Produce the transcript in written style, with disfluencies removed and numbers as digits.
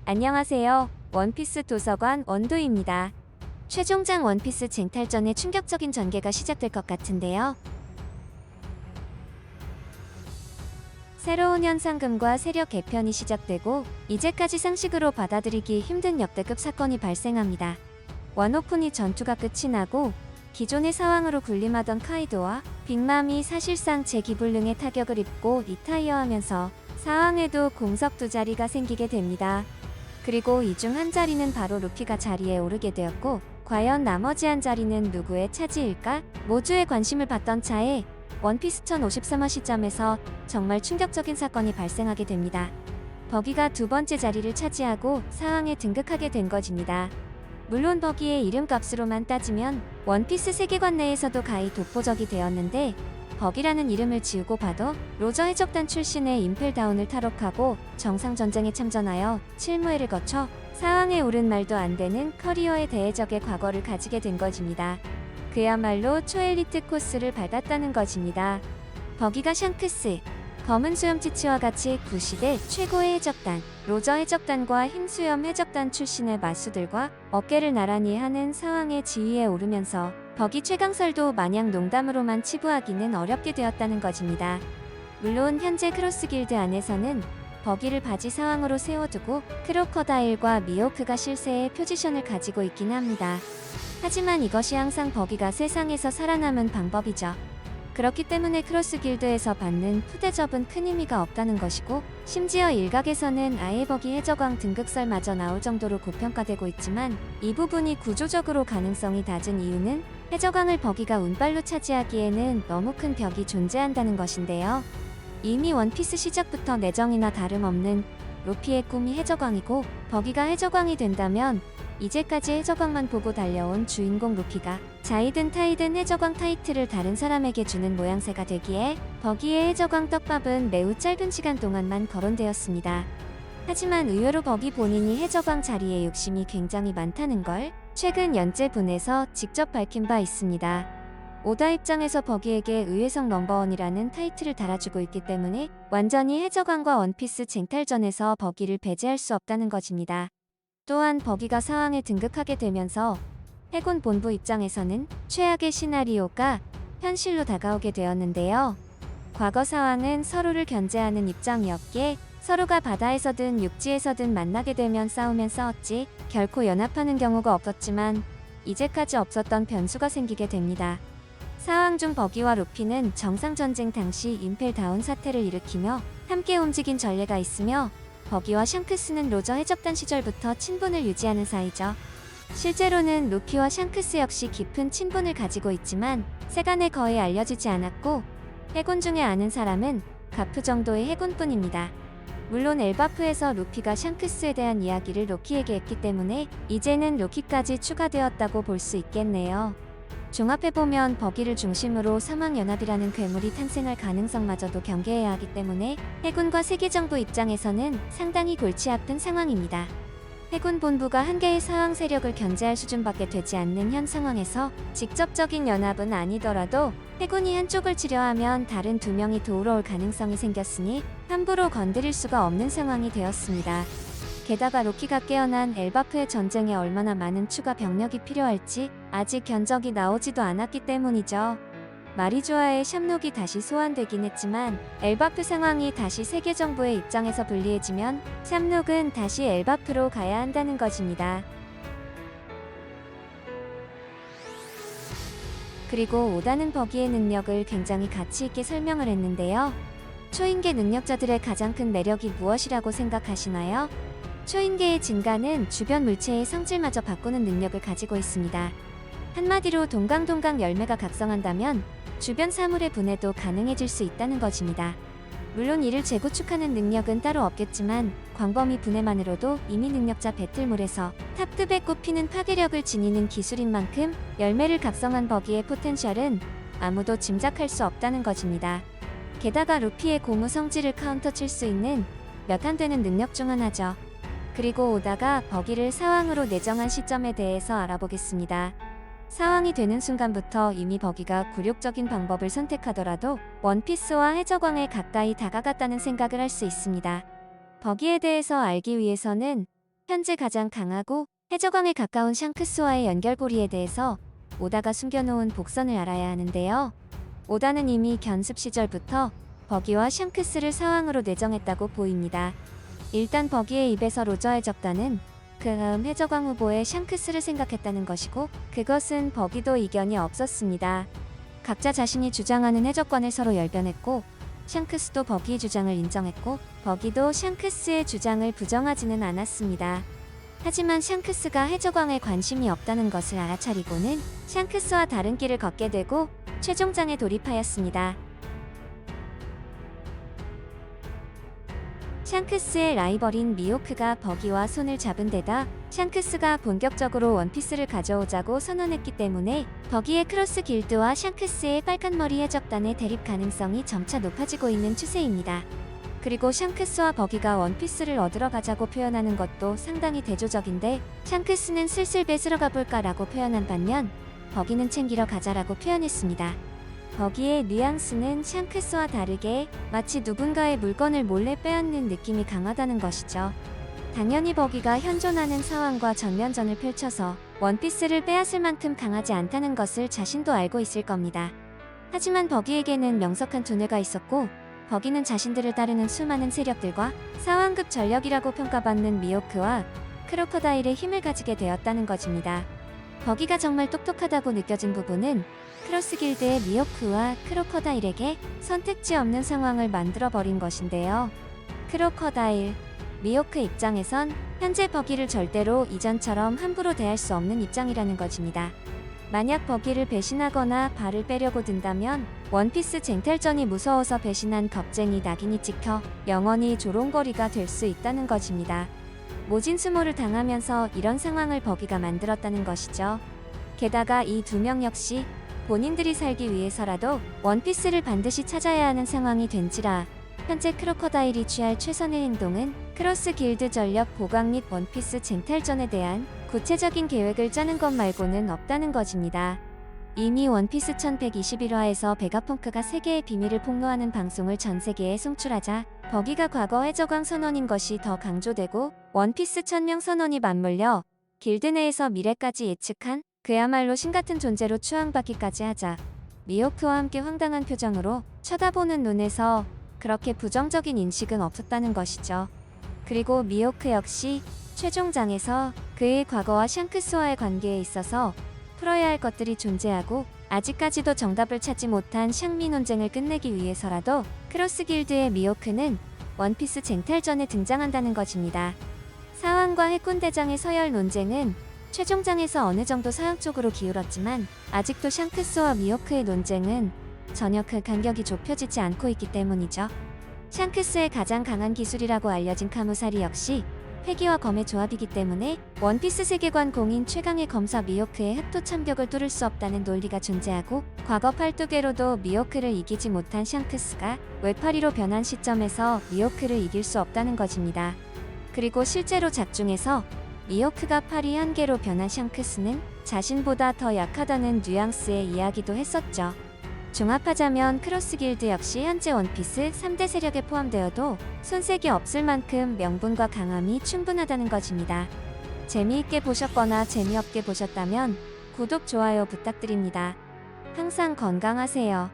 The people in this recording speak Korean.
안녕하세요. 원피스 도서관 원도입니다. 최종장 원피스 쟁탈전의 충격적인 전개가 시작될 것 같은데요. 새로운 현상금과 세력 개편이 시작되고 이제까지 상식으로 받아들이기 힘든 역대급 사건이 발생합니다. 원오픈이 전투가 끝이 나고 기존의 사왕으로 군림하던 카이도와 빅맘이 사실상 재기불능의 타격을 입고 리타이어하면서 사왕에도 공석 두 자리가 생기게 됩니다. 그리고 이 중 한 자리는 바로 루피가 자리에 오르게 되었고, 과연 나머지 한 자리는 누구의 차지일까? 모두의 관심을 받던 차에 원피스 1053화 시점에서 정말 충격적인 사건이 발생하게 됩니다. 버기가 두 번째 자리를 차지하고 사왕에 등극하게 된 것입니다. 물론 버기의 이름값으로만 따지면 원피스 세계관 내에서도 가히 독보적이 되었는데, 버기라는 이름을 지우고 봐도 로저 해적단 출신의 임펠다운을 탈옥하고 정상전쟁에 참전하여 칠무회를 거쳐 사왕에 오른 말도 안 되는 커리어의 대해적의 과거를 가지게 된 것입니다. 그야말로 초엘리트 코스를 밟았다는 것입니다. 버기가 샹크스, 검은 수염 치치와 같이 구시대 최고의 해적단, 로저 해적단과 흰 수염 해적단 출신의 마수들과 어깨를 나란히 하는 사왕의 지위에 오르면서 버기 최강설도 마냥 농담으로만 치부하기는 어렵게 되었다는 것입니다. 물론 현재 크로스 길드 안에서는 버기를 바지 사왕으로 세워두고 크로커다일과 미호크가 실세의 포지션을 가지고 있긴 합니다. 하지만 이것이 항상 버기가 세상에서 살아남은 방법이죠. 그렇기 때문에 크로스 길드에서 받는 푸대접은 큰 의미가 없다는 것이고, 심지어 일각에서는 아예 버기 해적왕 등극설마저 나올 정도로 고평가되고 있지만, 이 부분이 구조적으로 가능성이 낮은 이유는 해적왕을 버기가 운빨로 차지하기에는 너무 큰 벽이 존재한다는 것인데요. 이미 원피스 시작부터 내정이나 다름없는 루피의 꿈이 해적왕이고, 버기가 해적왕이 된다면 이제까지 해적왕만 보고 달려온 주인공 루피가 자이든 타이든 해적왕 타이틀을 다른 사람에게 주는 모양새가 되기에 버기의 해적왕 떡밥은 매우 짧은 시간 동안만 거론되었습니다. 하지만 의외로 버기 본인이 해적왕 자리에 욕심이 굉장히 많다는 걸 최근 연재분에서 직접 밝힌 바 있습니다. 오다 입장에서 버기에게 의외성 넘버원이라는 타이틀을 달아주고 있기 때문에 완전히 해적왕과 원피스 쟁탈전에서 버기를 배제할 수 없다는 것입니다. 또한 버기가 사왕에 등극하게 되면서 해군 본부 입장에서는 최악의 시나리오가 현실로 다가오게 되었는데요. 과거 사왕은 서로를 견제하는 입장이었기에 서로가 바다에서든 육지에서든 만나게 되면 싸우면 싸웠지 결코 연합하는 경우가 없었지만, 이제까지 없었던 변수가 생기게 됩니다. 사왕 중 버기와 루피는 정상전쟁 당시 임펠다운 사태를 일으키며 함께 움직인 전례가 있으며, 버기와 샹크스는 로저 해적단 시절부터 친분을 유지하는 사이죠. 실제로는 루피와 샹크스 역시 깊은 친분을 가지고 있지만 세간에 거의 알려지지 않았고, 해군 중에 아는 사람은 가프 정도의 해군뿐입니다. 물론 엘바프에서 루피가 샹크스에 대한 이야기를 로키에게 했기 때문에 이제는 로키까지 추가되었다고 볼 수 있겠네요. 종합해보면 버기를 중심으로 사막연합이라는 괴물이 탄생할 가능성마저도 경계해야 하기 때문에 해군과 세계정부 입장에서는 상당히 골치 아픈 상황입니다. 해군 본부가 한 개의 사왕 세력을 견제할 수준밖에 되지 않는 현 상황에서 직접적인 연합은 아니더라도 해군이 한쪽을 치려하면 다른 두 명이 도우러 올 가능성이 생겼으니 함부로 건드릴 수가 없는 상황이 되었습니다. 게다가 로키가 깨어난 엘바프의 전쟁에 얼마나 많은 추가 병력이 필요할지 아직 견적이 나오지도 않았기 때문이죠. 마리조아의 샴록이 다시 소환되긴 했지만 엘바프 상황이 다시 세계정부의 입장에서 불리해지면 샴록은 다시 엘바프로 가야 한다는 것입니다. 그리고 오다는 버기의 능력을 굉장히 가치있게 설명을 했는데요. 초인계 능력자들의 가장 큰 매력이 무엇이라고 생각하시나요? 초인계의 증가는 주변 물체의 성질마저 바꾸는 능력을 가지고 있습니다. 한마디로 동강동강 열매가 각성한다면 주변 사물의 분해도 가능해질 수 있다는 것입니다. 물론 이를 재구축하는 능력은 따로 없겠지만 광범위 분해만으로도 이미 능력자 배틀물에서 탑급에 꼽히는 파괴력을 지니는 기술인 만큼 열매를 각성한 버기의 포텐셜은 아무도 짐작할 수 없다는 것입니다. 게다가 루피의 고무 성질을 카운터 칠 수 있는 몇 안 되는 능력 중 하나죠. 그리고 오다가 버기를 사왕으로 내정한 시점에 대해서 알아보겠습니다. 사왕이 되는 순간부터 이미 버기가 굴욕적인 방법을 선택하더라도 원피스와 해적왕에 가까이 다가갔다는 생각을 할 수 있습니다. 버기에 대해서 알기 위해서는 현재 가장 강하고 해적왕에 가까운 샹크스와의 연결고리에 대해서 오다가 숨겨놓은 복선을 알아야 하는데요. 오다는 이미 견습 시절부터 버기와 샹크스를 사왕으로 내정했다고 보입니다. 일단 버기의 입에서 로저의 적단은 그 다음 해적왕 후보의 샹크스를 생각했다는 것이고, 그것은 버기도 이견이 없었습니다. 각자 자신이 주장하는 해적관을 서로 열변했고, 샹크스도 버기의 주장을 인정했고, 버기도 샹크스의 주장을 부정하지는 않았습니다. 하지만 샹크스가 해적왕에 관심이 없다는 것을 알아차리고는 샹크스와 다른 길을 걷게 되고 최종장에 돌입하였습니다. 샹크스의 라이벌인 미호크가 버기와 손을 잡은 데다 샹크스가 본격적으로 원피스를 가져오자고 선언했기 때문에 버기의 크로스 길드와 샹크스의 빨간머리 해적단의 대립 가능성이 점차 높아지고 있는 추세입니다. 그리고 샹크스와 버기가 원피스를 얻으러 가자고 표현하는 것도 상당히 대조적인데, 샹크스는 슬슬 뺏으러 가볼까 라고 표현한 반면 버기는 챙기러 가자라고 표현했습니다. 버기의 뉘앙스는 샹크스와 다르게 마치 누군가의 물건을 몰래 빼앗는 느낌이 강하다는 것이죠. 당연히 버기가 현존하는 상황과 전면전을 펼쳐서 원피스를 빼앗을 만큼 강하지 않다는 것을 자신도 알고 있을 겁니다. 하지만 버기에게는 명석한 두뇌가 있었고, 버기는 자신들을 따르는 수많은 세력들과 사왕급 전력이라고 평가받는 미호크와 크로커다일의 힘을 가지게 되었다는 것입니다. 버기가 정말 똑똑하다고 느껴진 부분은 크로스 길드의 미호크와 크로커다일에게 선택지 없는 상황을 만들어버린 것인데요. 크로커다일, 미호크 입장에선 현재 버기를 절대로 이전처럼 함부로 대할 수 없는 입장이라는 것입니다. 만약 버기를 배신하거나 발을 빼려고 든다면 원피스 쟁탈전이 무서워서 배신한 겁쟁이 낙인이 찍혀 영원히 조롱거리가 될 수 있다는 것입니다. 모진수모를 당하면서 이런 상황을 버기가 만들었다는 것이죠. 게다가 이 두 명 역시 본인들이 살기 위해서라도 원피스를 반드시 찾아야 하는 상황이 된지라 현재 크로커다일이 취할 최선의 행동은 크로스 길드 전력 보강 및 원피스 쟁탈전에 대한 구체적인 계획을 짜는 것 말고는 없다는 것입니다. 이미 원피스 1121화에서 베가펑크가 세계의 비밀을 폭로하는 방송을 전 세계에 송출하자 버기가 과거 해적왕 선언인 것이 더 강조되고, 원피스 1000명 선언이 맞물려 길드 내에서 미래까지 예측한 그야말로 신같은 존재로 추앙받기까지 하자 미호크와 함께 황당한 표정으로 쳐다보는 눈에서 그렇게 부정적인 인식은 없었다는 것이죠. 그리고 미호크 역시 최종장에서 그의 과거와 샹크스와의 관계에 있어서 풀어야 할 것들이 존재하고 아직까지도 정답을 찾지 못한 샹미 논쟁을 끝내기 위해서라도 크로스 길드의 미호크는 원피스 쟁탈전에 등장한다는 것입니다. 사왕과 해군대장의 서열 논쟁은 최종장에서 어느 정도 사왕 쪽으로 기울었지만 아직도 샹크스와 미호크의 논쟁은 전혀 그 간격이 좁혀지지 않고 있기 때문이죠. 샹크스의 가장 강한 기술이라고 알려진 카무사리 역시 회기와 검의 조합이기 때문에 원피스 세계관 공인 최강의 검사 미호크의 흑도 참격을 뚫을 수 없다는 논리가 존재하고, 과거 8두개로도 미호크를 이기지 못한 샹크스가 외파리로 변한 시점에서 미호크를 이길 수 없다는 것입니다. 그리고 실제로 작중에서 미호크가 파리 1개로 변한 샹크스는 자신보다 더 약하다는 뉘앙스의 이야기도 했었죠. 종합하자면 크로스 길드 역시 현재 원피스 3대 세력에 포함되어도 손색이 없을 만큼 명분과 강함이 충분하다는 것입니다. 재미있게 보셨거나 재미없게 보셨다면 구독, 좋아요 부탁드립니다. 항상 건강하세요.